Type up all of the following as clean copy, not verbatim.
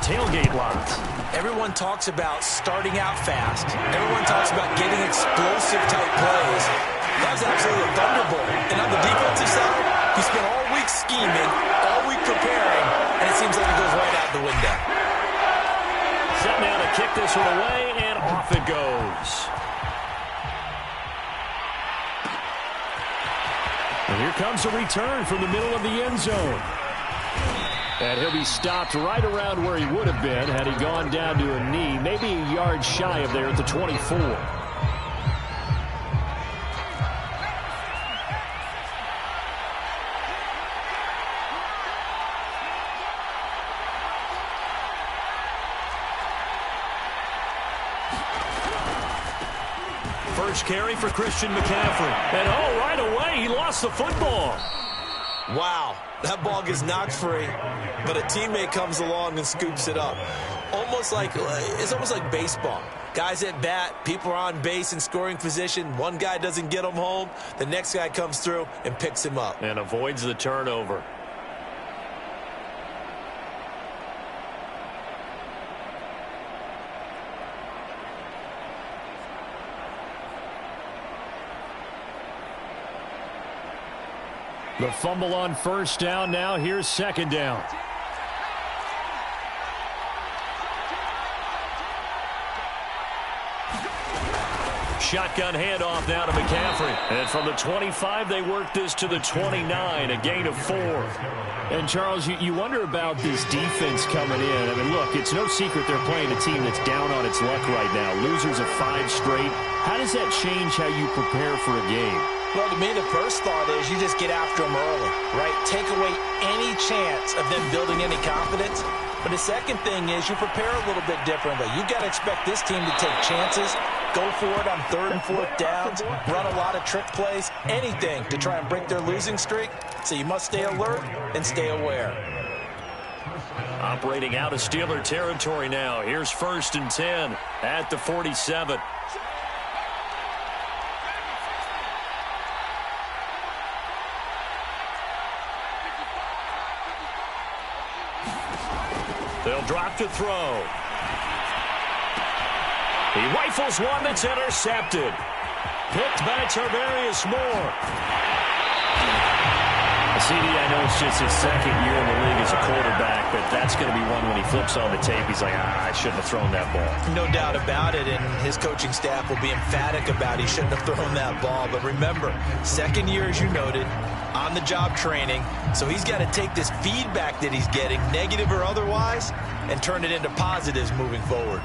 tailgate lot. Everyone talks about starting out fast. Everyone talks about getting explosive-type plays. That was absolutely a thunderbolt. And on the defensive side, he spent all week scheming, all week preparing, and it seems like it goes right out the window. Set now to kick this one away, and off it goes. And here comes a return from the middle of the end zone. And he'll be stopped right around where he would have been had he gone down to a knee, maybe a yard shy of there at the 24. First carry for Christian McCaffrey. And right away, he lost the football. Wow, that ball gets knocked free, but a teammate comes along and scoops it up. It's almost like baseball. Guys at bat, people are on base in scoring position. One guy doesn't get him home. The next guy comes through and picks him up. And avoids the turnover. The fumble on first down. Now here's second down. Shotgun handoff now to McCaffrey. And from the 25, they work this to the 29, a gain of 4. And, Charles, you wonder about this defense coming in. I mean, look, it's no secret they're playing a team that's down on its luck right now. Losers of 5 straight. How does that change how you prepare for a game? Well, to me, the first thought is you just get after them early, right? Take away any chance of them building any confidence. But the second thing is you prepare a little bit differently. You've got to expect this team to take chances, go for it on 3rd and 4th downs, run a lot of trick plays, anything to try and break their losing streak. So you must stay alert and stay aware. Operating out of Steeler territory now. Here's 1st and 10 at the 47. They'll drop to throw. He rifles one that's intercepted. Picked by Tarvarius Moore. CD, I know it's just his second year in the league as a quarterback, but that's going to be one when he flips on the tape. He's like, I shouldn't have thrown that ball. No doubt about it, and his coaching staff will be emphatic about he shouldn't have thrown that ball. But remember, second year, as you noted, on-the-job training, so he's got to take this feedback that he's getting, negative or otherwise, and turn it into positives moving forward.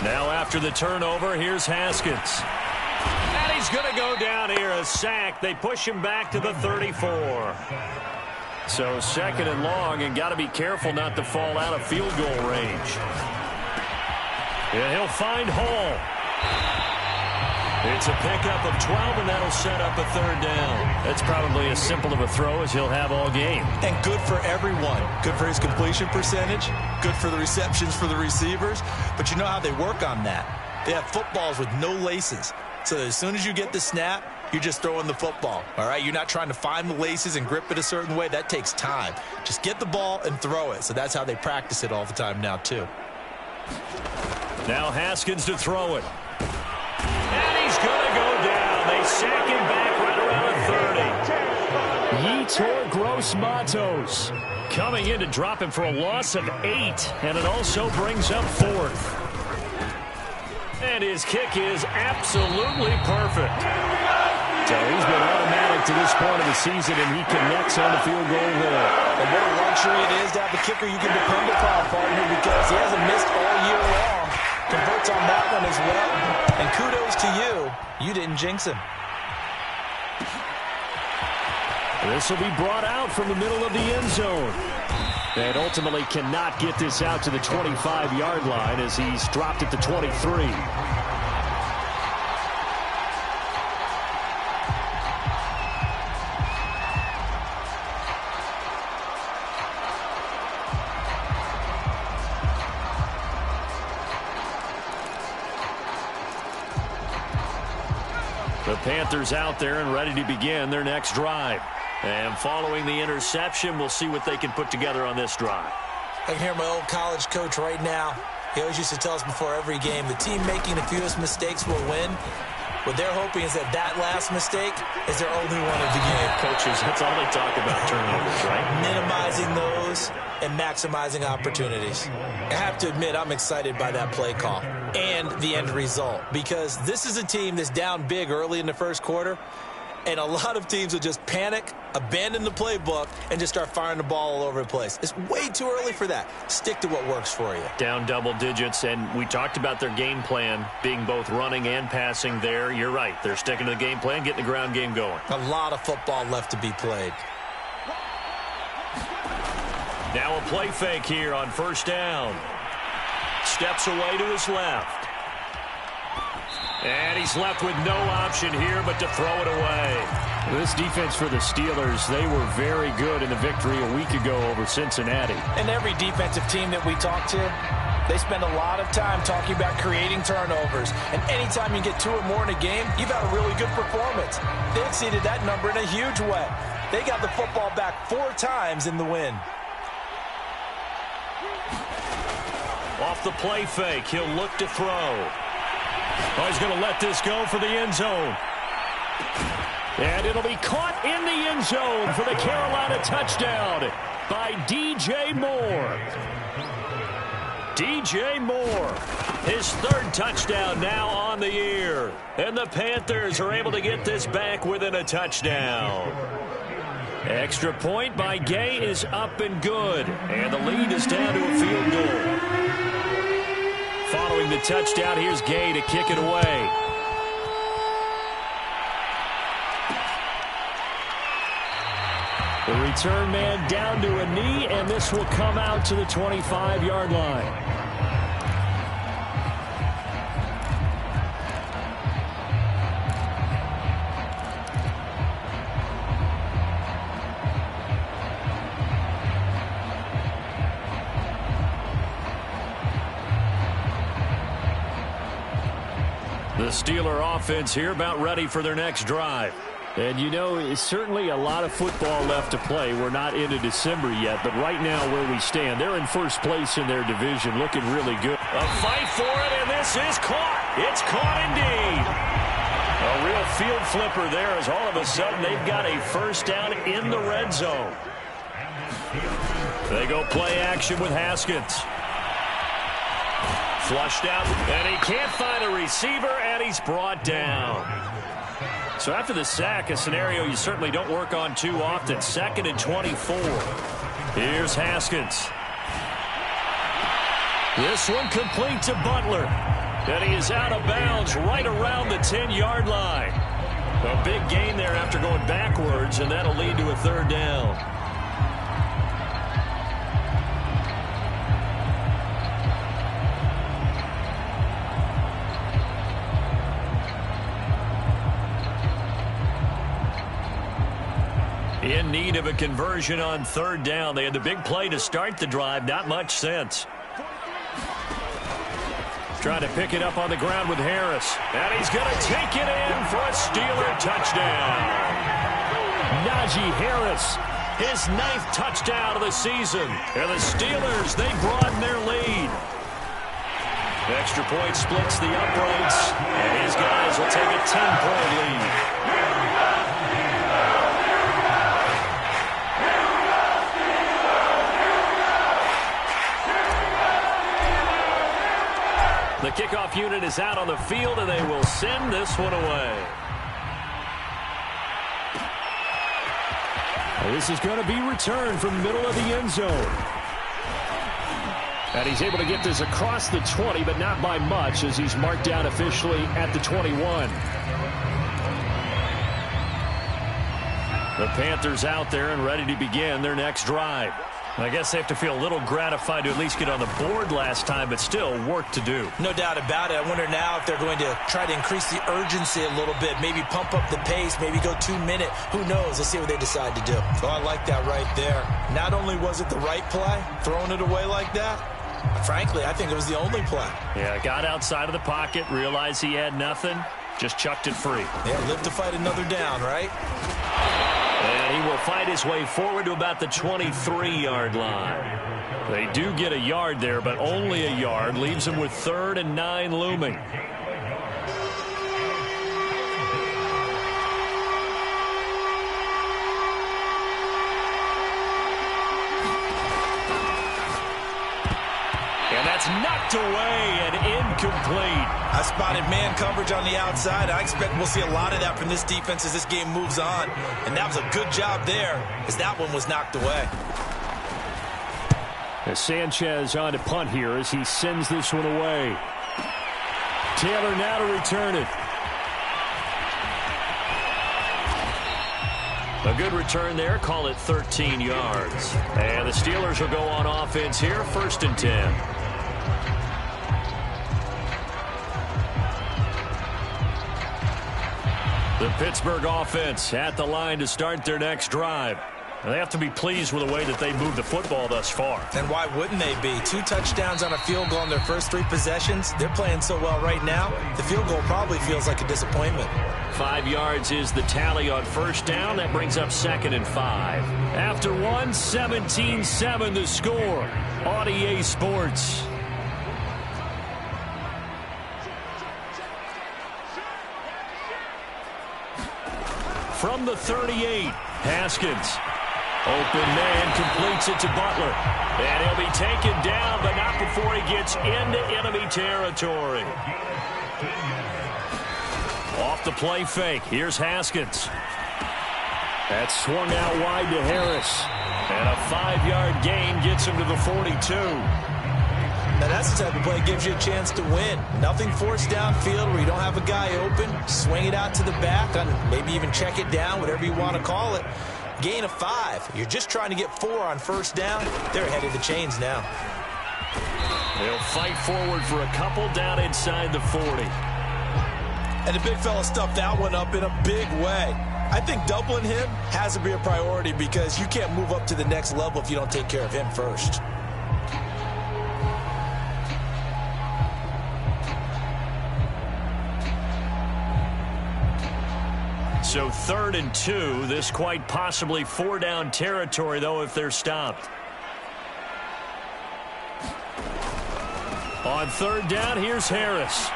Now after the turnover, here's Haskins. And he's going to go down here, a sack. They push him back to the 34. So 2nd and long, and got to be careful not to fall out of field goal range. Yeah, he'll find Hall. It's a pickup of 12, and that'll set up a 3rd down. That's probably as simple of a throw as he'll have all game. And good for everyone. Good for his completion percentage. Good for the receptions for the receivers. But you know how they work on that. They have footballs with no laces. So as soon as you get the snap, you're just throwing the football. All right? You're not trying to find the laces and grip it a certain way. That takes time. Just get the ball and throw it. So that's how they practice it all the time now, too. Now Haskins to throw it. And he's going to go down. They sack him back right around 30. Yetur Gross-Matos coming in to drop him for a loss of 8. And it also brings up 4th. And his kick is absolutely perfect. So he's been automatic to this point of the season, and he connects on the field goal there. And what a luxury it is to have a kicker you can depend upon, partner, because he hasn't missed all year long. Converts on that one as well. And kudos to you. You didn't jinx him. This will be brought out from the middle of the end zone. And ultimately cannot get this out to the 25-yard line as he's dropped at the 23. The Panthers out there and ready to begin their next drive. And following the interception, we'll see what they can put together on this drive. I can hear my old college coach right now. He always used to tell us before every game, the team making the fewest mistakes will win. What they're hoping is that last mistake is their only one of the game. Coaches, that's all they talk about, turnovers, right? Minimizing those and maximizing opportunities. I have to admit, I'm excited by that play call and the end result, because this is a team that's down big early in the first quarter, and a lot of teams will just panic, abandon the playbook, and just start firing the ball all over the place. It's way too early for that. Stick to what works for you. Down double digits, and we talked about their game plan being both running and passing there. You're right. They're sticking to the game plan, getting the ground game going. A lot of football left to be played. Now a play fake here on first down. Steps away to his left. And he's left with no option here but to throw it away. This defense for the Steelers, they were very good in the victory a week ago over Cincinnati. And every defensive team that we talk to, they spend a lot of time talking about creating turnovers. And anytime you get 2 or more in a game, you've had a really good performance. They exceeded that number in a huge way. They got the football back 4 times in the win. Off the play fake, he'll look to throw. Oh, he's going to let this go for the end zone. And it'll be caught in the end zone for the Carolina touchdown by DJ Moore. DJ Moore, his 3rd touchdown now on the year. And the Panthers are able to get this back within a touchdown. Extra point by Gay is up and good. And the lead is down to a field goal. Following the touchdown, here's Gay to kick it away. The return man down to a knee, and this will come out to the 25-yard line. The Steeler offense here about ready for their next drive. And, you know, it's certainly a lot of football left to play. We're not into December yet, but right now where we stand, they're in first place in their division, looking really good. A fight for it, and this is caught. It's caught indeed. A real field flipper there as all of a sudden they've got a first down in the red zone. They go play action with Haskins. Flushed out, and he can't find a receiver, and he's brought down. So after the sack, a scenario you certainly don't work on too often. 2nd and 24. Here's Haskins. This one complete to Butler. And he is out of bounds right around the 10-yard line. A big gain there after going backwards, and that'll lead to a 3rd down. In need of a conversion on 3rd down. They had the big play to start the drive. Not much sense. Trying to pick it up on the ground with Harris. And he's going to take it in for a Steeler touchdown. Najee Harris, his 9th touchdown of the season. And the Steelers, they broaden their lead. Extra point splits the uprights. And his guys will take a 10-point lead. The kickoff unit is out on the field, and they will send this one away. This is going to be returned from the middle of the end zone. And he's able to get this across the 20, but not by much, as he's marked down officially at the 21. The Panthers out there and ready to begin their next drive. I guess they have to feel a little gratified to at least get on the board last time, but still work to do. No doubt about it. I wonder now if they're going to try to increase the urgency a little bit, maybe pump up the pace, maybe go 2-minute. Who knows? Let's see what they decide to do. Oh, I like that right there. Not only was it the right play, throwing it away like that, frankly, I think it was the only play. Yeah, got outside of the pocket, realized he had nothing, just chucked it free. Yeah, live to fight another down, right? And he will fight his way forward to about the 23-yard line. They do get a yard there, but only a yard. Leaves him with 3rd and 9 looming. And that's knocked away and incomplete. I spotted man coverage on the outside. I expect we'll see a lot of that from this defense as this game moves on. And that was a good job there as that one was knocked away. As Sanchez on to punt here as he sends this one away. Taylor now to return it. A good return there. Call it 13 yards. And the Steelers will go on offense here. 1st and 10. The Pittsburgh offense at the line to start their next drive. And they have to be pleased with the way that they moved the football thus far. And why wouldn't they be? 2 touchdowns on a field goal in their first 3 possessions. They're playing so well right now, the field goal probably feels like a disappointment. 5 yards is the tally on 1st down. That brings up 2nd and 5. After 1, 17-7 the score on EA Sports. From the 38, Haskins. Open man completes it to Butler. And he'll be taken down, but not before he gets into enemy territory. Off the play fake. Here's Haskins. That's swung out wide to Harris. And a 5-yard gain gets him to the 42. Now that's the type of play that gives you a chance to win. Nothing forced downfield where you don't have a guy open. Swing it out to the back, and maybe even check it down, whatever you want to call it. Gain of 5. You're just trying to get 4 on 1st down. They're ahead of the chains now. They'll fight forward for a couple down inside the 40. And the big fella stuffed that one up in a big way. I think doubling him has to be a priority because you can't move up to the next level if you don't take care of him first. So 3rd and 2. This quite possibly 4-down territory, though, if they're stopped. On 3rd down, here's Harris.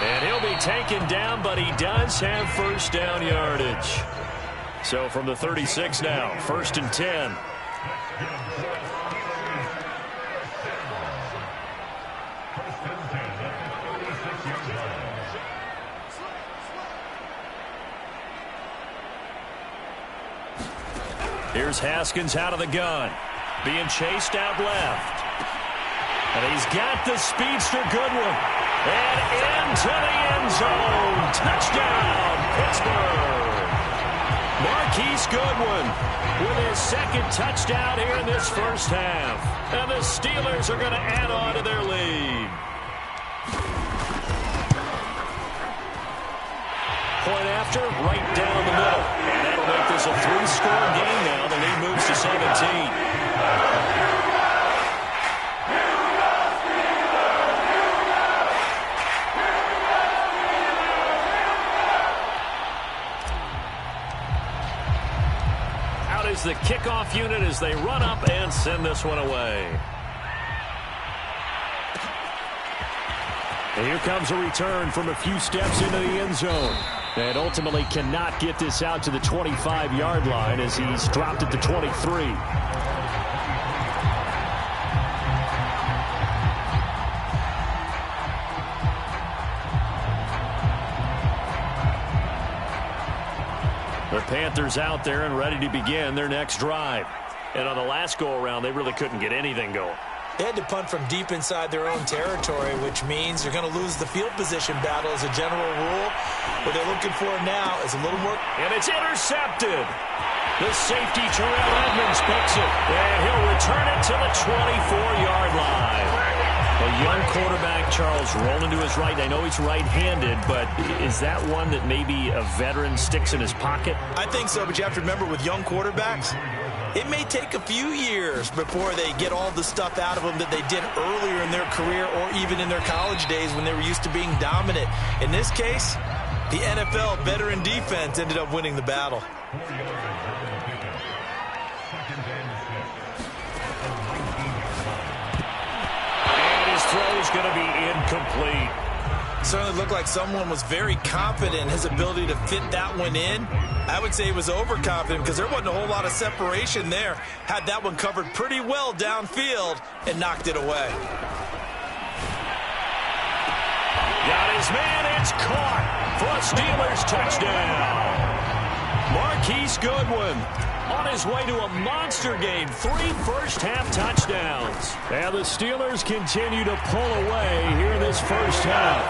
And he'll be taken down, but he does have 1st down yardage. So from the 36 now, 1st and 10. Here's Haskins out of the gun. Being chased out left. And he's got the speedster Goodwin. And into the end zone. Touchdown, Pittsburgh. Marquise Goodwin with his 2nd touchdown here in this first half. And the Steelers are going to add on to their lead. Point after, right down the middle. And that'll make this a 3-score game now. The lead moves to 17. Out is the kickoff unit as they run up and send this one away. And here comes a return from a few steps into the end zone. And ultimately cannot get this out to the 25-yard line as he's dropped at the 23. The Panthers out there and ready to begin their next drive. And on the last go-around, they really couldn't get anything going. They had to punt from deep inside their own territory, which means they're going to lose the field position battle as a general rule. What they're looking for now is a little more. And it's intercepted. The safety, Terrell Edmonds, picks it. And he'll return it to the 24-yard line. A young quarterback, Charles, rolling to his right. I know he's right-handed, but is that one that maybe a veteran sticks in his pocket? I think so, but you have to remember with young quarterbacks, it may take a few years before they get all the stuff out of them that they did earlier in their career or even in their college days when they were used to being dominant. In this case, the NFL veteran defense ended up winning the battle. And his throw is going to be incomplete. Certainly looked like someone was very confident in his ability to fit that one in. I would say he was overconfident because there wasn't a whole lot of separation there. Had that one covered pretty well downfield and knocked it away. Got his man, it's caught for a Steelers touchdown. Marquise Goodwin on his way to a monster game, 3 first-half touchdowns. And the Steelers continue to pull away here in this first half.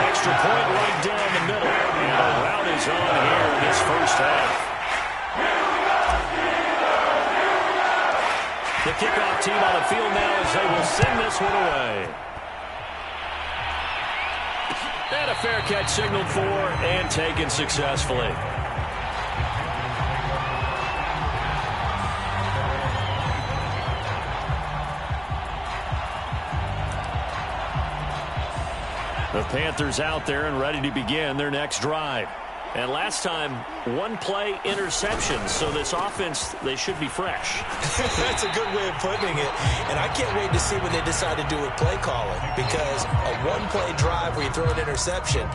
Extra point right down the middle. And the route is on here in this first half. The kickoff team on the field now as they will send this one away. And a fair catch signaled for and taken successfully. The Panthers out there and ready to begin their next drive. And last time, 1-play interception. So this offense, they should be fresh. That's a good way of putting it. And I can't wait to see what they decide to do with play calling. Because a 1-play drive where you throw an interception,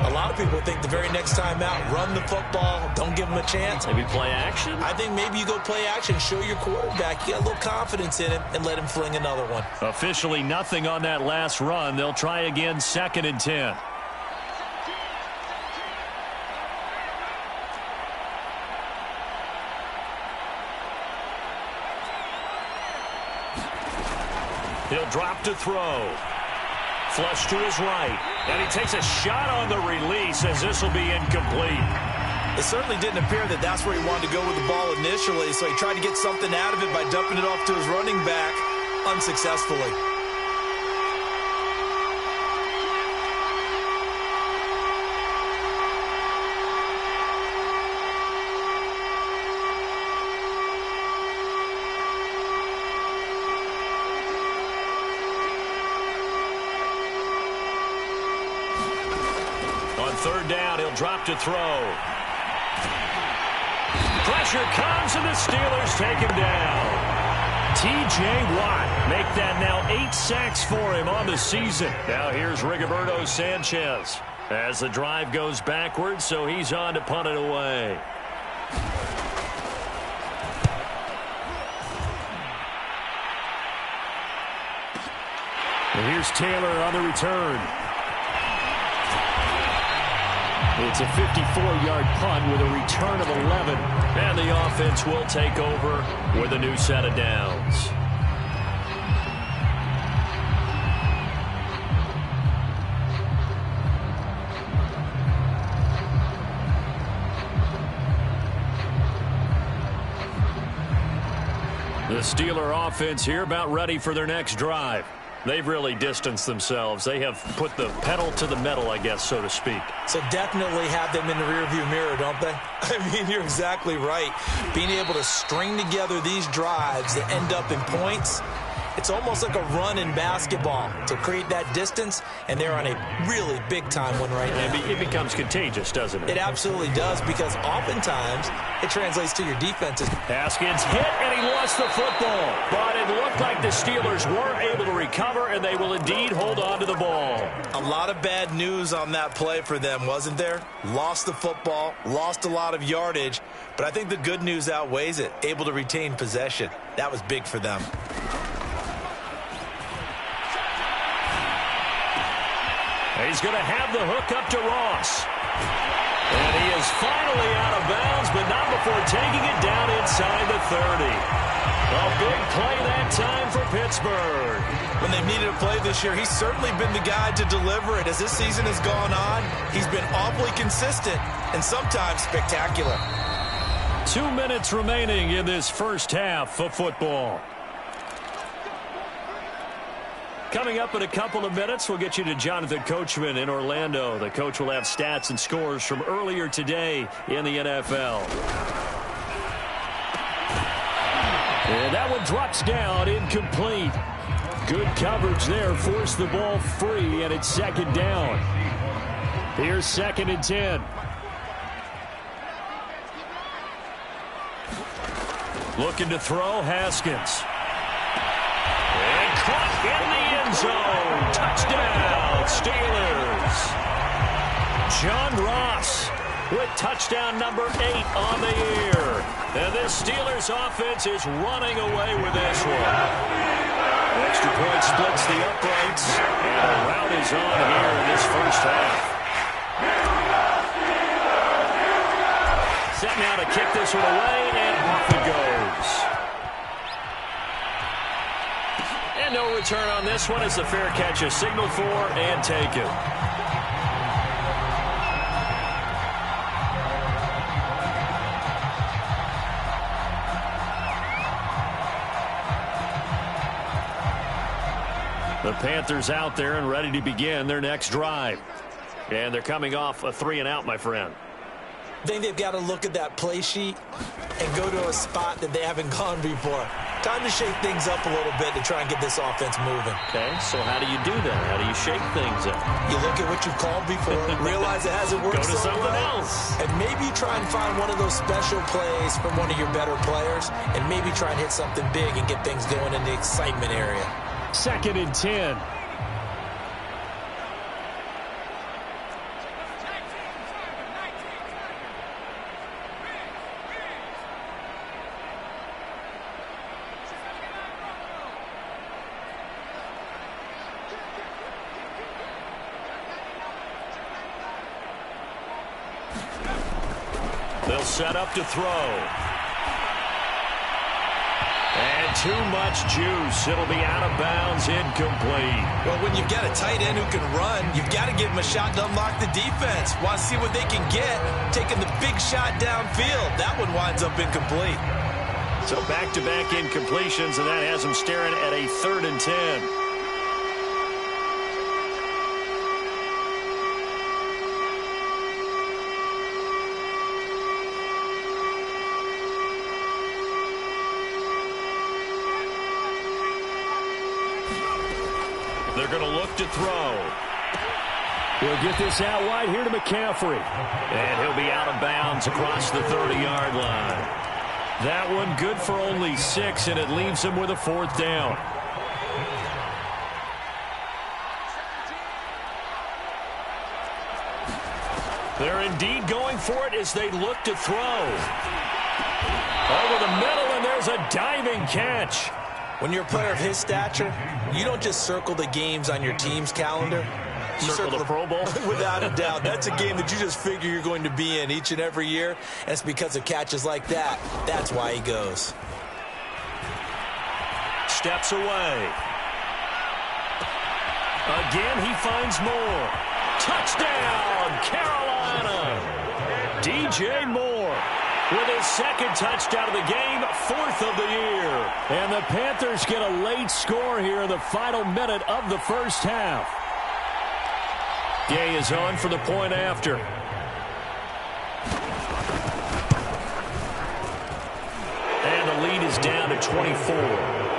a lot of people think the very next time out, run the football, don't give them a chance. Maybe play action? I think maybe you go play action, show your quarterback, you got a little confidence in him, and let him fling another one. Officially nothing on that last run. They'll try again, 2nd and 10. He'll drop to throw. Flush to his right. And he takes a shot on the release as this will be incomplete. It certainly didn't appear that that's where he wanted to go with the ball initially, so he tried to get something out of it by dumping it off to his running back unsuccessfully. Third down, he'll drop to throw. Pressure comes, and the Steelers take him down. T.J. Watt make that now 8 sacks for him on the season. Now here's Rigoberto Sanchez as the drive goes backwards, so he's on to punt it away. And here's Taylor on the return. It's a 54-yard punt with a return of 11. And the offense will take over with a new set of downs. The Steeler offense here about ready for their next drive. They've really distanced themselves. They have put the pedal to the metal, I guess, so to speak. So definitely have them in the rearview mirror, don't they? I mean, you're exactly right. Being able to string together these drives that end up in points, it's almost like a run in basketball to create that distance, and they're on a really big-time one right now. It becomes contagious, doesn't it? It absolutely does, because oftentimes it translates to your defenses. Haskins hit, and he lost the football. But it looked like the Steelers were able to recover, and they will indeed hold on to the ball. A lot of bad news on that play for them, wasn't there? Lost the football, lost a lot of yardage, but I think the good news outweighs it. Able to retain possession. That was big for them. He's going to have the hook up to Ross. And he is finally out of bounds, but not before taking it down inside the 30. A big play that time for Pittsburgh. When they've needed a play this year, he's certainly been the guy to deliver it. As this season has gone on, he's been awfully consistent and sometimes spectacular. 2 minutes remaining in this first half of football. Coming up in a couple of minutes, we'll get you to Jonathan Coachman in Orlando. The coach will have stats and scores from earlier today in the NFL. And that one drops down, incomplete. Good coverage there, forced the ball free, and it's 2nd down. Here's 2nd and 10. Looking to throw, Haskins. And caught in the end zone. Touchdown, Steelers. John Ross with touchdown number 8 on the year. And this Steelers offense is running away with this one. Extra point splits the uprights, and a rout is on here in this first half. Set now to kick this one away, and off it goes. And no return on this one as the fair catch is signaled for and taken. The Panthers out there and ready to begin their next drive. And they're coming off a 3-and-out, my friend. I think they've got to look at that play sheet and go to a spot that they haven't gone before. Time to shake things up a little bit to try and get this offense moving. Okay, so how do you do that? How do you shake things up? You look at what you've called before, realize it hasn't worked Go to so something well, else. and maybe try and find one of those special plays from one of your better players, and maybe try and hit something big and get things going in the excitement area. 2nd and 10. They'll set up to throw. And too much juice. It'll be out of bounds, incomplete. Well, when you've got a tight end who can run, you've got to give him a shot to unlock the defense. Want to see what they can get, taking the big shot downfield. That one winds up incomplete. So back-to-back incompletions, and that has them staring at a 3rd and 10. They're going to look to throw. He'll get this out wide here to McCaffrey. And he'll be out of bounds across the 30-yard line. That one good for only 6, and it leaves him with a 4th down. They're indeed going for it as they look to throw. Over the middle, and there's a diving catch. When you're a player of his stature, you don't just circle the games on your team's calendar. You circle the Pro Bowl? Without a doubt. That's a game that you just figure you're going to be in each and every year. And it's because of catches like that. That's why he goes. Steps away. Again, he finds more. Touchdown, Carolina. DJ Moore with his 2nd touchdown of the game, 4th of the year. And the Panthers get a late score here in the final minute of the first half. Gay is on for the point after. And the lead is down to 24.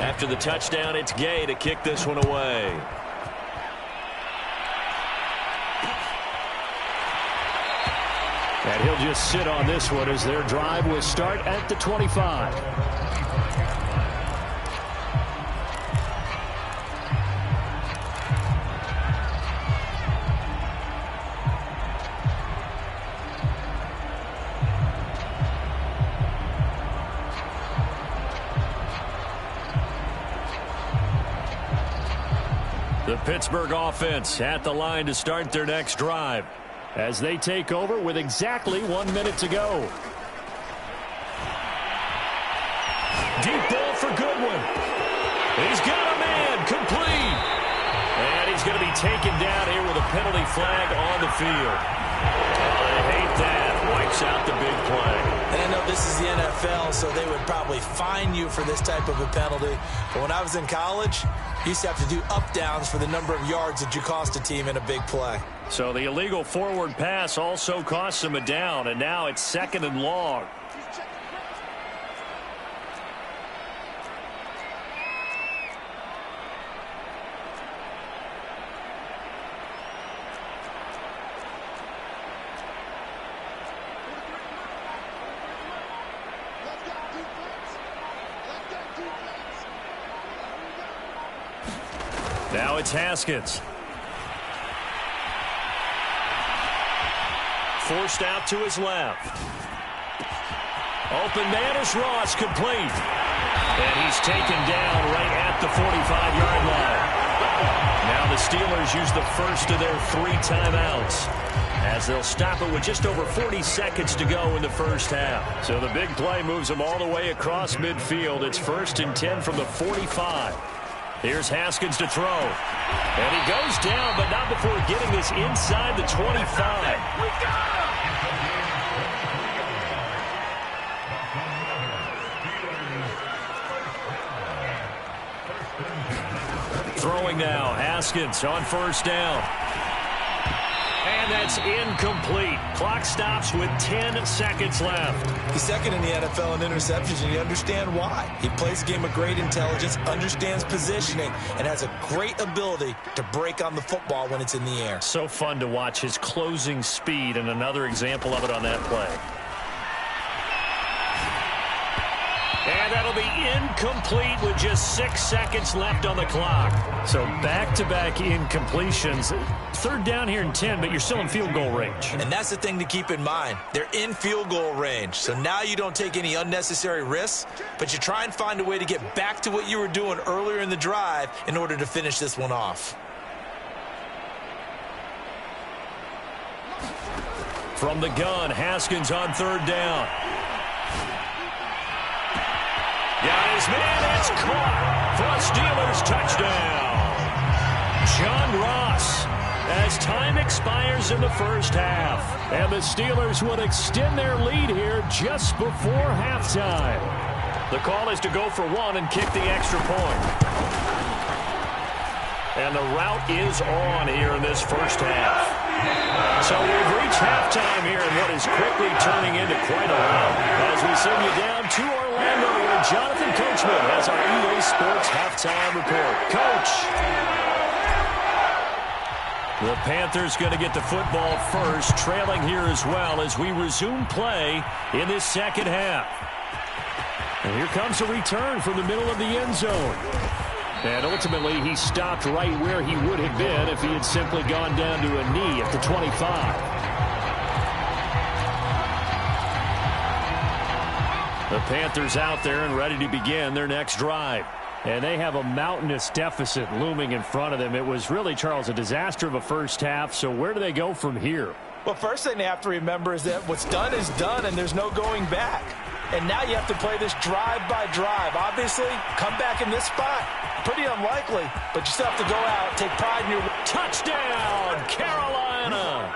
After the touchdown, it's Gay to kick this one away. And he'll just sit on this one as their drive will start at the 25. The Pittsburgh offense at the line to start their next drive as they take over with exactly 1 minute to go. Deep ball for Goodwin. He's got a man, complete. And he's going to be taken down here with a penalty flag on the field. I hate that. Wipes out the big play. And I know this is the NFL, so they would probably fine you for this type of a penalty. But when I was in college, you used to have to do up-downs for the number of yards that you cost a team in a big play. So the illegal forward pass also costs him a down, and now it's 2nd and long. Now it's Haskins. Forced out to his left. Open man is Ross, complete. And he's taken down right at the 45-yard line. Now the Steelers use the first of their 3 timeouts, as they'll stop it with just over 40 seconds to go in the first half. So the big play moves them all the way across midfield. It's 1st and 10 from the 45. Here's Haskins to throw. And he goes down, but not before getting this inside the 25. We got him! Throwing now, Haskins on 1st down. And that's incomplete. Clock stops with 10 seconds left. He's second in the NFL in interceptions, and you understand why. He plays a game of great intelligence, understands positioning, and has a great ability to break on the football when it's in the air. So fun to watch his closing speed, and another example of it on that play. And that'll be incomplete with just 6 seconds left on the clock. So back-to-back incompletions. 3rd down here and 10, but you're still in field goal range. And that's the thing to keep in mind. They're in field goal range. So now you don't take any unnecessary risks, but you try and find a way to get back to what you were doing earlier in the drive in order to finish this one off. From the gun, Haskins on 3rd down. Got his man, it's caught for a Steelers touchdown. John Ross, as time expires in the first half. And the Steelers would extend their lead here just before halftime. The call is to go for 1 and kick the extra point. And the route is on here in this first half. So we've reached halftime here in what is quickly turning into quite a rout. As we send you down to Orlando, where Jonathan Coachman has our EA Sports halftime report. Coach. The Panthers going to get the football first, trailing here as well as we resume play in this second half. And here comes a return from the middle of the end zone. And ultimately, he stopped right where he would have been if he had simply gone down to a knee at the 25. The Panthers out there and ready to begin their next drive. And they have a mountainous deficit looming in front of them. It was really, Charles, a disaster of a first half. So where do they go from here? Well, first thing they have to remember is that what's done is done, and there's no going back. And now you have to play this drive by drive. Obviously, come back in this spot. Pretty unlikely, but you still have to go out, take pride in your... Touchdown, Carolina!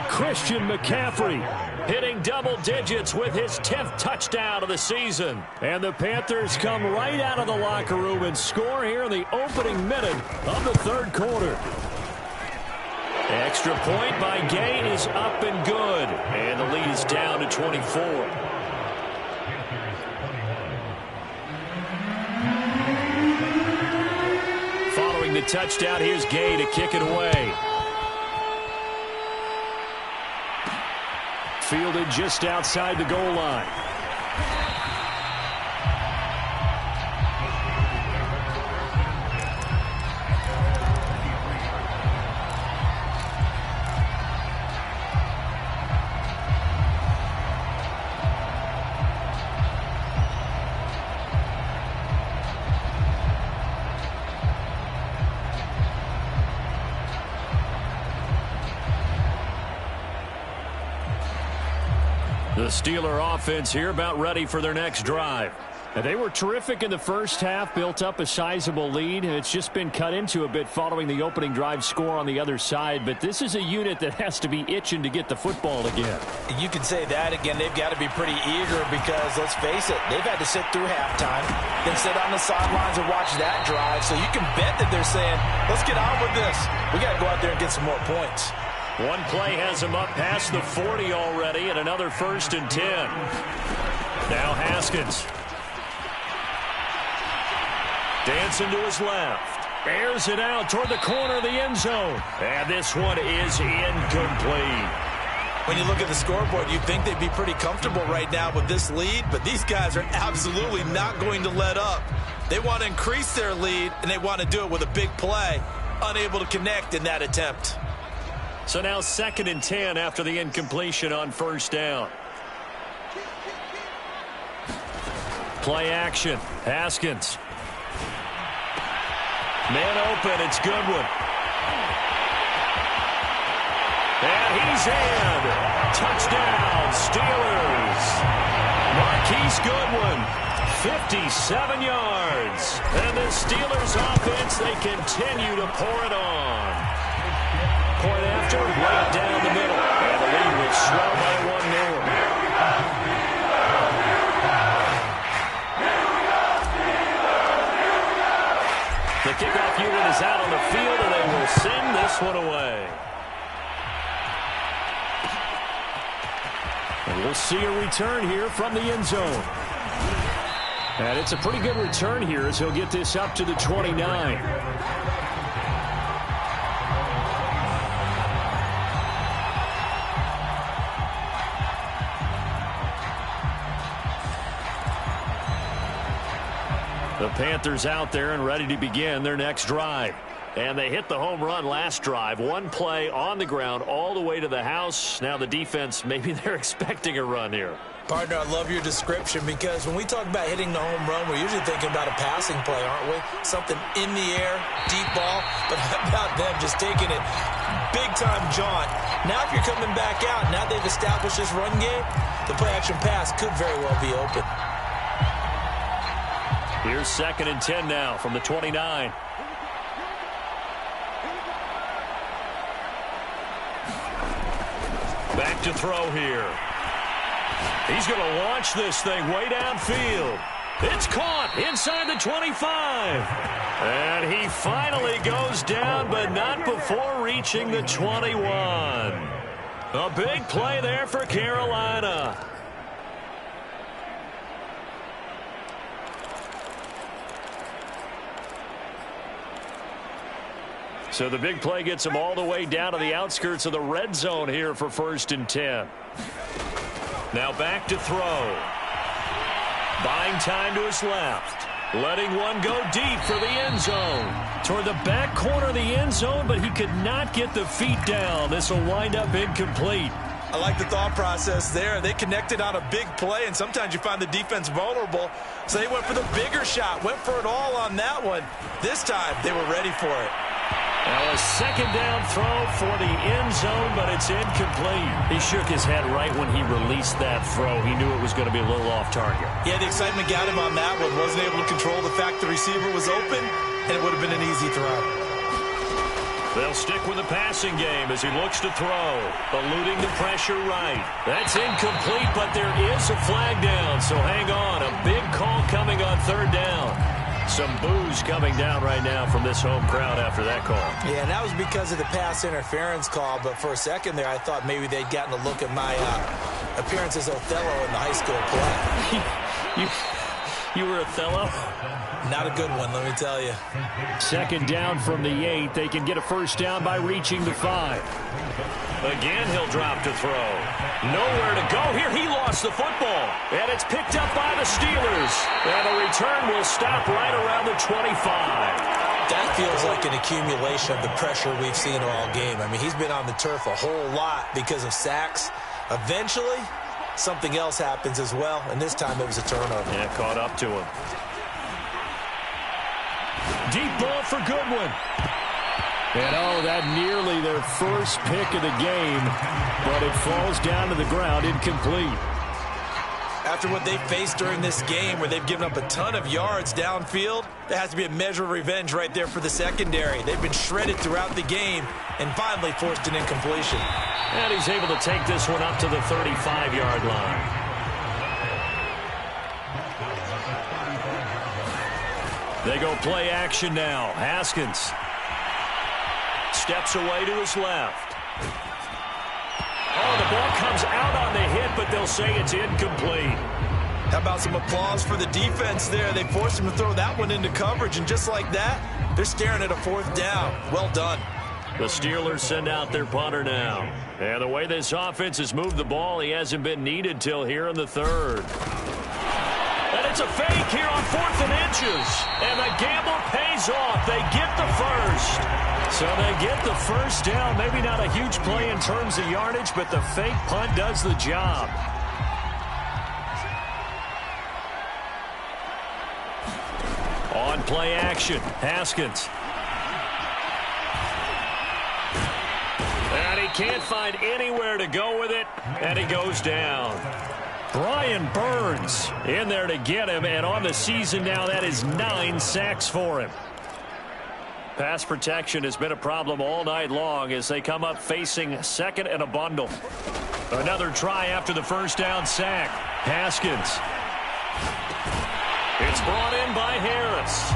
Christian McCaffrey hitting double digits with his 10th touchdown of the season. And the Panthers come right out of the locker room and score here in the opening minute of the 3rd quarter. Extra point by Gay is up and good. And the lead is down to 24. The touchdown, here's Gay to kick it away. Fielded just outside the goal line. The Steeler offense here about ready for their next drive. And they were terrific in the first half, built up a sizable lead. It's just been cut into a bit following the opening drive score on the other side. But this is a unit that has to be itching to get the football again. You can say that again. They've got to be pretty eager because, let's face it, they've had to sit through halftime, then sit on the sidelines and watch that drive. So you can bet that they're saying, let's get on with this. We got to go out there and get some more points. One play has him up past the 40 already, and another 1st and 10. Now Haskins. Dancing to his left. Airs it out toward the corner of the end zone. And this one is incomplete. When you look at the scoreboard, you'd think they'd be pretty comfortable right now with this lead, but these guys are absolutely not going to let up. They want to increase their lead, and they want to do it with a big play. Unable to connect in that attempt. So now 2nd and 10 after the incompletion on first down. Play action. Haskins. Man open. It's Goodwin. And he's in. Touchdown, Steelers. Marquise Goodwin, 57 yards. And the Steelers offense, they continue to pour it on. Point after, right down the middle. And the lead will swell by 1 more. The kickoff unit is out on the field, and they will send this one away. And we'll see a return here from the end zone. And it's a pretty good return here as he'll get this up to the 29. The Panthers out there and ready to begin their next drive. And they hit the home run last drive. One play on the ground all the way to the house. Now the defense, maybe they're expecting a run here. Partner, I love your description because when we talk about hitting the home run, we're usually thinking about a passing play, aren't we? Something in the air, deep ball. But how about them just taking it big-time jaunt? Now if you're coming back out, now they've established this run game, the play-action pass could very well be open. Here's 2nd and 10 now from the 29. Back to throw here. He's going to launch this thing way downfield. It's caught inside the 25. And he finally goes down, but not before reaching the 21. A big play there for Carolina. So the big play gets him all the way down to the outskirts of the red zone here for 1st and 10. Now back to throw. Buying time to his left. Letting one go deep for the end zone. Toward the back corner of the end zone, but he could not get the feet down. This will wind up incomplete. I like the thought process there. They connected on a big play, and sometimes you find the defense vulnerable. So they went for the bigger shot, went for it all on that one. This time, they were ready for it. Now a 2nd down throw for the end zone, but it's incomplete. He shook his head right when he released that throw. He knew it was going to be a little off target. Yeah, the excitement got him on that one. Wasn't able to control the fact the receiver was open, and it would have been an easy throw. They'll stick with the passing game as he looks to throw. Eluding the pressure right. That's incomplete, but there is a flag down, so hang on. A big call coming on 3rd down. Some boos coming down right now from this home crowd after that call. Yeah, and that was because of the pass interference call, but for a second there I thought maybe they'd gotten a look at my appearance as Othello in the high school play. You were Othello? Not a good one, let me tell you. 2nd down from the 8. They can get a 1st down by reaching the 5. Again, he'll drop to throw. Nowhere to go here. He lost the football. And it's picked up by the Steelers. And the return will stop right around the 25. That feels like an accumulation of the pressure we've seen all game. I mean, he's been on the turf a whole lot because of sacks. Eventually, something else happens as well. And this time it was a turnover. Yeah, caught up to him. Deep ball for Goodwin. And, oh, that nearly their first pick of the game, but it falls down to the ground incomplete. After what they faced during this game where they've given up a ton of yards downfield, there has to be a measure of revenge right there for the secondary. They've been shredded throughout the game and finally forced an incompletion. And he's able to take this one up to the 35-yard line. They go play action now. Haskins steps away to his left. Oh, the ball comes out on the hit, but they'll say it's incomplete. How about some applause for the defense there? They forced him to throw that one into coverage, and just like that, they're staring at a 4th down. Well done. The Steelers send out their punter now. And the way this offense has moved the ball, he hasn't been needed till here in the third. And it's a fake here on 4th and inches. And the gamble pays off. They get the first. So they get the first down. Maybe not a huge play in terms of yardage, but the fake punt does the job. On play action, Haskins. And he can't find anywhere to go with it, and he goes down. Brian Burns in there to get him, and on the season now, that is 9 sacks for him. Pass protection has been a problem all night long as they come up facing second and a bundle. Another try after the first down sack. Haskins. It's brought in by Harris.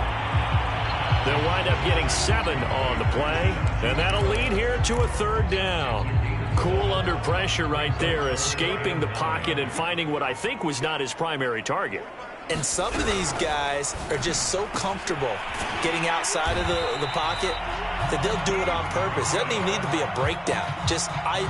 They'll wind up getting 7 on the play, and that'll lead here to a third down. Cool under pressure right there, escaping the pocket and finding what I think was not his primary target. And some of these guys are just so comfortable getting outside of the pocket that they'll do it on purpose. It doesn't even need to be a breakdown.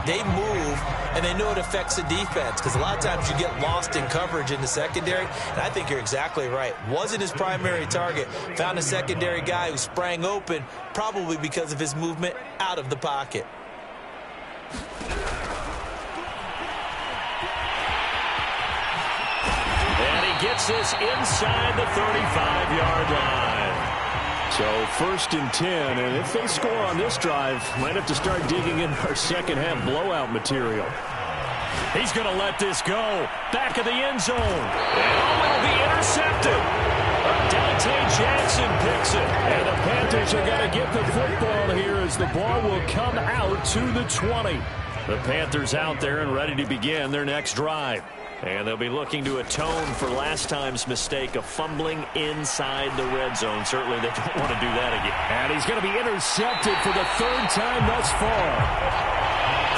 They move, and they know it affects the defense because a lot of times you get lost in coverage in the secondary, and I think you're exactly right. Wasn't his primary target. Found a secondary guy who sprang open, probably because of his movement out of the pocket. Gets this inside the 35-yard line. So 1st and 10, and if they score on this drive, might have to start digging in our second-half blowout material. He's going to let this go. Back of the end zone. And it'll be intercepted. Dante Jackson picks it. And the Panthers are going to get the football here as the ball will come out to the 20. The Panthers out there and ready to begin their next drive. And they'll be looking to atone for last time's mistake of fumbling inside the red zone. Certainly they don't want to do that again. And he's going to be intercepted for the 3rd time thus far.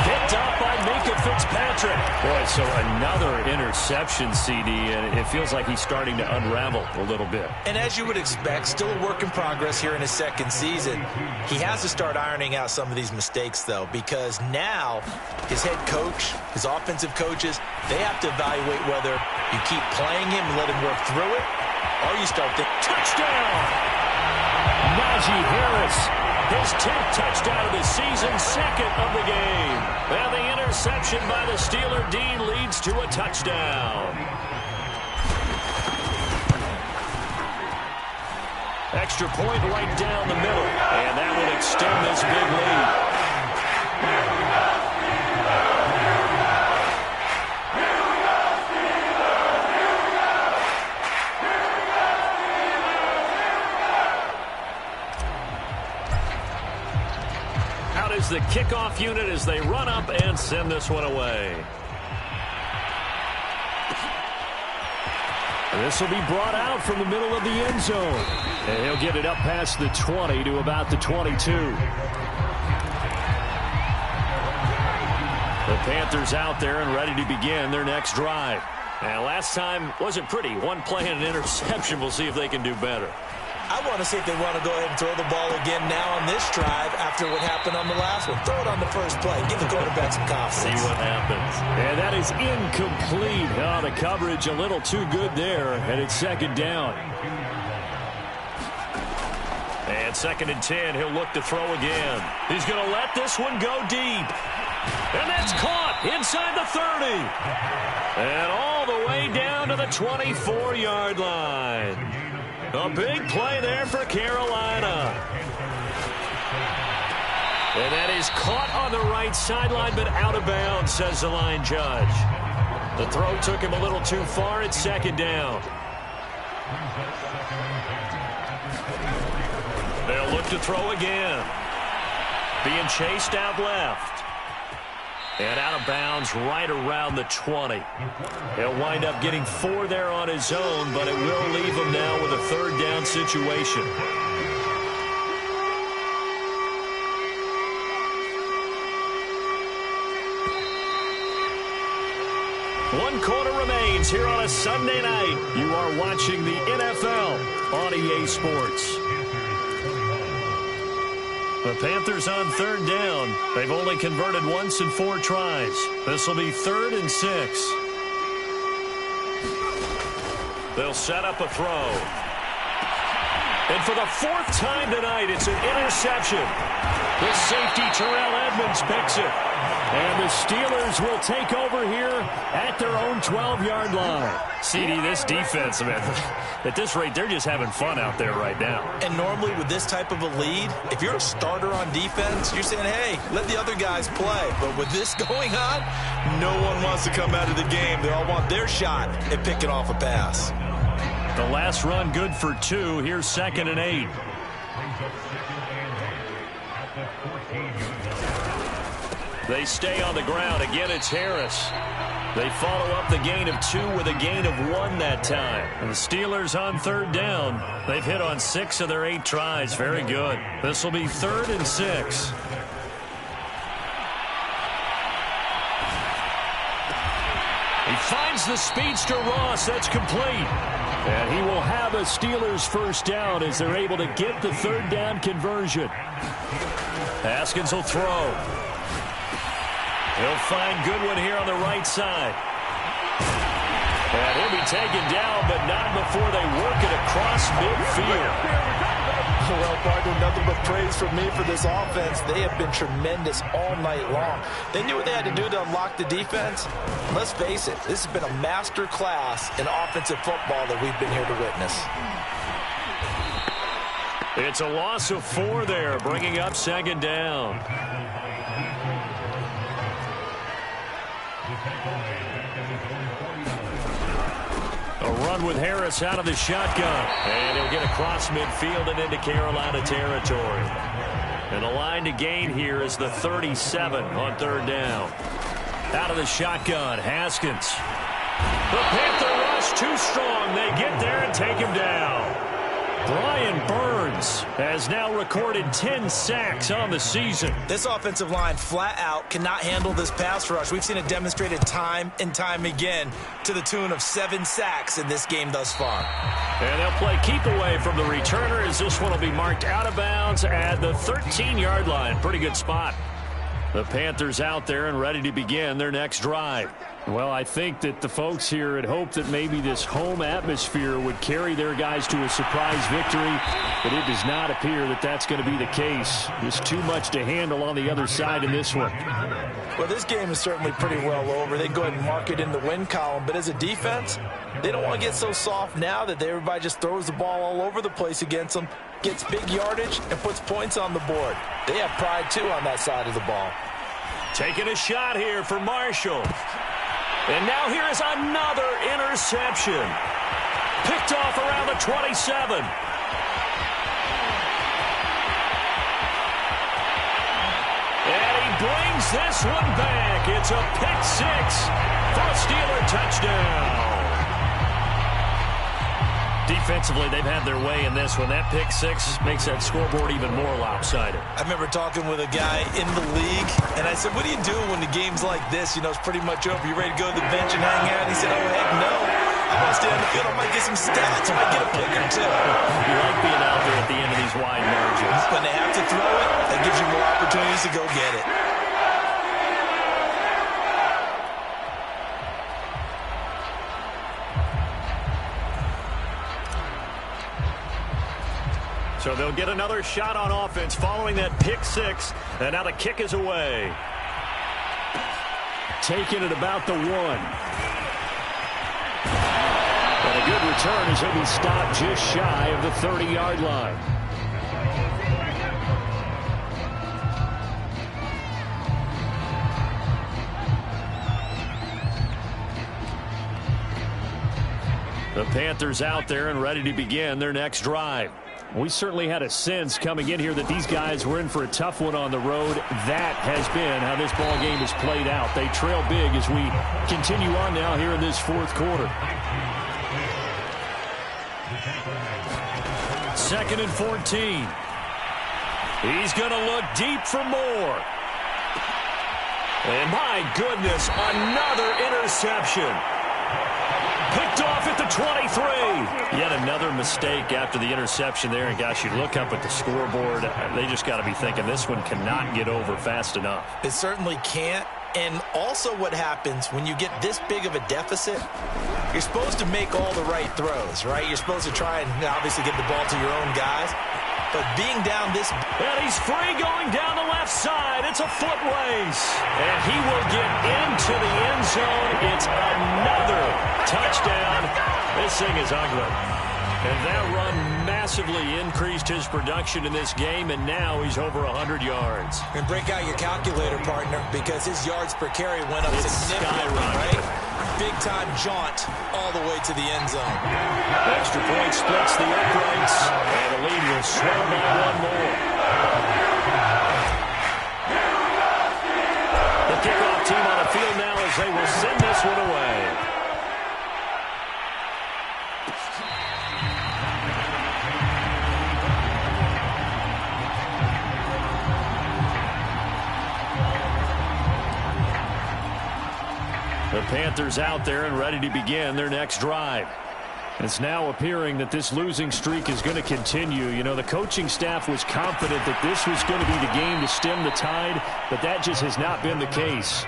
Picked up by Minka Fitzpatrick. Boy, so another interception, CD, and it feels like he's starting to unravel a little bit. And as you would expect, still a work in progress here in his second season. He has to start ironing out some of these mistakes, though, because now his head coach, his offensive coaches, they have to evaluate whether you keep playing him and let him work through it, or you start thinking, touchdown! Najee Harris. His 10th touchdown of the season, 2nd of the game. And the interception by the Steeler D leads to a touchdown. Extra point right down the middle. And that will extend this big lead. The kickoff unit as they run up and send this one away. This will be brought out from the middle of the end zone. And he'll get it up past the 20 to about the 22. The Panthers out there and ready to begin their next drive. And last time wasn't pretty. One play and an interception. We'll see if they can do better. I want to see if they want to go ahead and throw the ball again now on this drive after what happened on the last one. Throw it on the first play. Give the quarterback some confidence. See what happens. And that is incomplete. Oh, the coverage a little too good there. And it's 2nd down. And 2nd and 10. He'll look to throw again. He's going to let this one go deep. And that's caught inside the 30. And all the way down to the 24-yard line. A big play there for Carolina. And that is caught on the right sideline, but out of bounds, says the line judge. The throw took him a little too far. It's 2nd down. They'll look to throw again. Being chased out left. And out of bounds right around the 20. He'll wind up getting 4 there on his own, but it will leave him now with a 3rd down situation. One quarter remains here on a Sunday night. You are watching the NFL on EA Sports. The Panthers on 3rd down. They've only converted once in 4 tries. This will be 3rd and 6. They'll set up a throw. And for the 4th time tonight, it's an interception. The safety, Terrell Edmonds, picks it. And the Steelers will take over here at their own 12-yard line. CD, this defense, man, at this rate, they're just having fun out there right now. And normally with this type of a lead, if you're a starter on defense, you're saying, hey, let the other guys play. But with this going on, no one wants to come out of the game. They all want their shot at picking off a pass. The last run good for 2. Here's 2nd and 8. They stay on the ground. Again, it's Harris. They follow up the gain of 2 with a gain of 1 that time. And the Steelers on 3rd down. They've hit on 6 of their 8 tries. Very good. This will be 3rd and 6. He finds the speedster Ross. That's complete. And he will have a Steelers first down as they're able to get the 3rd down conversion. Haskins will throw. He'll find Goodwin here on the right side. And he'll be taken down, but not before they work it across midfield. Well, partner, nothing but praise from me for this offense. They have been tremendous all night long. They knew what they had to do to unlock the defense. Let's face it, this has been a master class in offensive football that we've been here to witness. It's a loss of 4 there, bringing up 2nd down. A run with Harris out of the shotgun. And he'll get across midfield and into Carolina territory. And the line to gain here is the 37 on 3rd down. Out of the shotgun, Haskins. The Panther rush too strong. They get there and take him down. Brian Burns has now recorded 10 sacks on the season. This offensive line flat out cannot handle this pass rush. We've seen it demonstrated time and time again to the tune of 7 sacks in this game thus far. And they'll play keep away from the returner as this one will be marked out of bounds at the 13-yard line. Pretty good spot. The Panthers out there and ready to begin their next drive. Well, I think that the folks here had hoped that maybe this home atmosphere would carry their guys to a surprise victory, but it does not appear that that's going to be the case. There's too much to handle on the other side in this one. Well, this game is certainly pretty well over. They go ahead and mark it in the win column, but as a defense, they don't want to get so soft now that everybody just throws the ball all over the place against them, gets big yardage, and puts points on the board. They have pride, too, on that side of the ball. Taking a shot here for Marshall. And now here is another interception. Picked off around the 27. And he brings this one back. It's a pick 6 for a Steeler touchdown. Defensively, they've had their way in this one. That pick 6 makes that scoreboard even more lopsided. I remember talking with a guy in the league, and I said, what do you do when the game's like this? You know, it's pretty much over. You ready to go to the bench and hang out? He said, oh, heck no. I want to stay on the field. I might get some stats. I might get a pick or 2. You like being out there at the end of these wide margins. When they have to throw it, that gives you more opportunities to go get it. So they'll get another shot on offense following that pick 6. And now the kick is away. Taking it about the 1. And a good return as he'll be stopped just shy of the 30-yard line. The Panthers out there and ready to begin their next drive. We certainly had a sense coming in here that these guys were in for a tough one on the road. That has been how this ball game has played out. They trail big as we continue on now here in this 4th quarter. 2nd and 14. He's going to look deep for more. And my goodness, another interception. Picked off at the 23. Yet another mistake after the interception there. And, gosh, you look up at the scoreboard. They just got to be thinking this one cannot get over fast enough. It certainly can't. And also what happens when you get this big of a deficit, you're supposed to make all the right throws, right? You're supposed to try and obviously get the ball to your own guys. But being down this... And he's free going down the left side. It's a foot race. And he will get into the end zone. It's another touchdown. This thing is ugly. And that run massively increased his production in this game, and now he's over 100 yards. And break out your calculator, partner, because his yards per carry went up significantly, right? Big-time jaunt all the way to the end zone. Extra point splits the uprights, and the lead will swell by one more. The kickoff team on the field now as they will send this one away. The Panthers out there and ready to begin their next drive. It's now appearing that this losing streak is going to continue. You know, the coaching staff was confident that this was going to be the game to stem the tide, but that just has not been the case.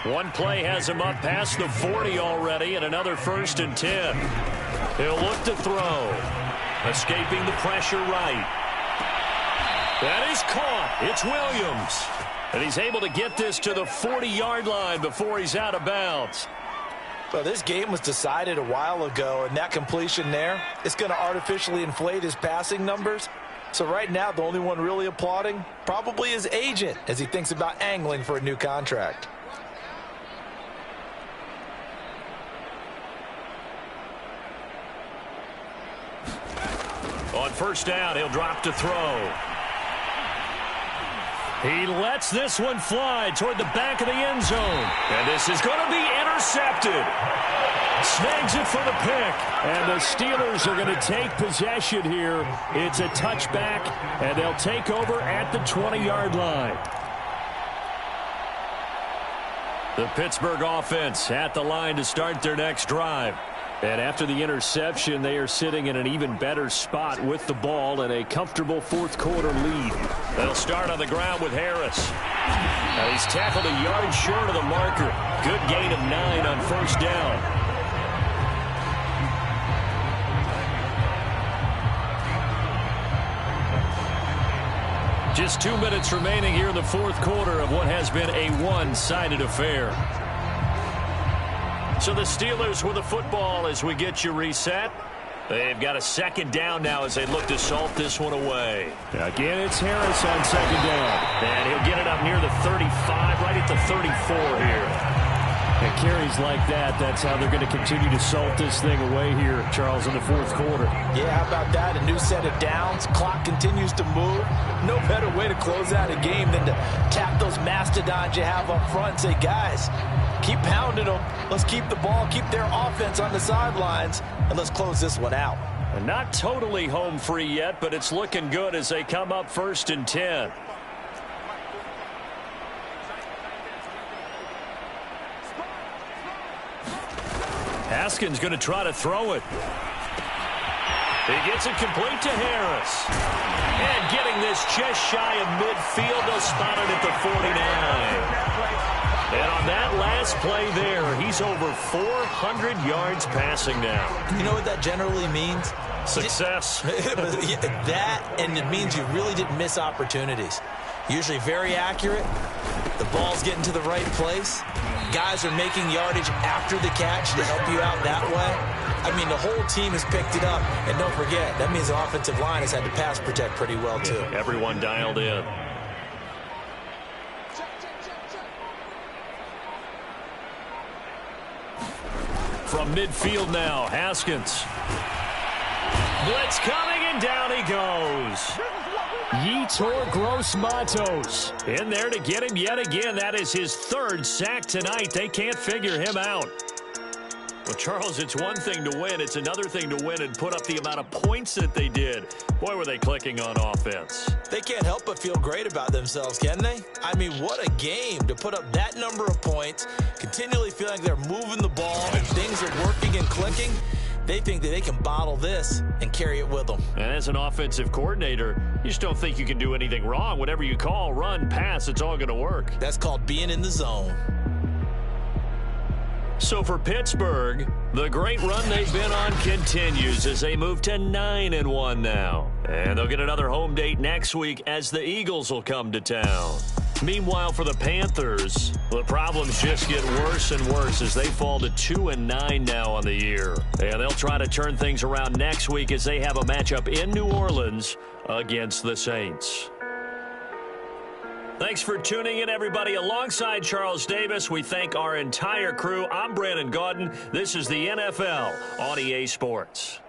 One play has him up past the 40 already, and another 1st and 10. He'll look to throw. Escaping the pressure right. That is caught. It's Williams. And he's able to get this to the 40-yard line before he's out of bounds. Well, this game was decided a while ago, and that completion there is going to artificially inflate his passing numbers. So right now, the only one really applauding probably his agent as he thinks about angling for a new contract. On first down, he'll drop to throw. He lets this one fly toward the back of the end zone. And this is going to be intercepted. Snags it for the pick. And the Steelers are going to take possession here. It's a touchback, and they'll take over at the 20-yard line. The Pittsburgh offense at the line to start their next drive. And after the interception, they are sitting in an even better spot with the ball and a comfortable fourth-quarter lead. They'll start on the ground with Harris. Now he's tackled a yard short of the marker. Good gain of 9 on first down. Just 2 minutes remaining here in the fourth quarter of what has been a one-sided affair. So the Steelers with the football as we get you reset. They've got a second down now as they look to salt this one away. Again, it's Harris on second down. And he'll get it up near the 35, right at the 34 here. And carries like that, that's how they're going to continue to salt this thing away here, Charles, in the fourth quarter. Yeah, how about that? A new set of downs. Clock continues to move. No better way to close out a game than to tap those mastodons you have up front and say, guys, keep pounding them. Let's keep the ball, keep their offense on the sidelines, and let's close this one out. And not totally home free yet, but it's looking good as they come up 1st and 10. Haskins going to try to throw it. He gets it complete to Harris. And getting this just shy of midfield, they'll spot it at the 49. And on that last play there, he's over 400 yards passing now. You know what that generally means? Success. That, and it means you really didn't miss opportunities. Usually very accurate. The ball's getting to the right place. Guys are making yardage after the catch to help you out that way. I mean, the whole team has picked it up. And don't forget, that means the offensive line has had to pass protect pretty well, too. Everyone dialed in. From midfield now, Haskins. Blitz coming, and down he goes. Yetur Gross-Matos in there to get him yet again. That is his 3rd sack tonight. They can't figure him out. Well, Charles, it's one thing to win. It's another thing to win and put up the amount of points that they did. Boy, were they clicking on offense. They can't help but feel great about themselves, can they? I mean, what a game to put up that number of points, continually feel like they're moving the ball and things are working and clicking. They think that they can bottle this and carry it with them. And as an offensive coordinator, you just don't think you can do anything wrong. Whatever you call, run, pass, it's all going to work. That's called being in the zone. So for Pittsburgh, the great run they've been on continues as they move to 9-1 now. And they'll get another home date next week as the Eagles will come to town. Meanwhile, for the Panthers, the problems just get worse and worse as they fall to 2-9 now on the year. And they'll try to turn things around next week as they have a matchup in New Orleans against the Saints. Thanks for tuning in, everybody. Alongside Charles Davis, we thank our entire crew. I'm Brandon Gaudin. This is the NFL on EA Sports.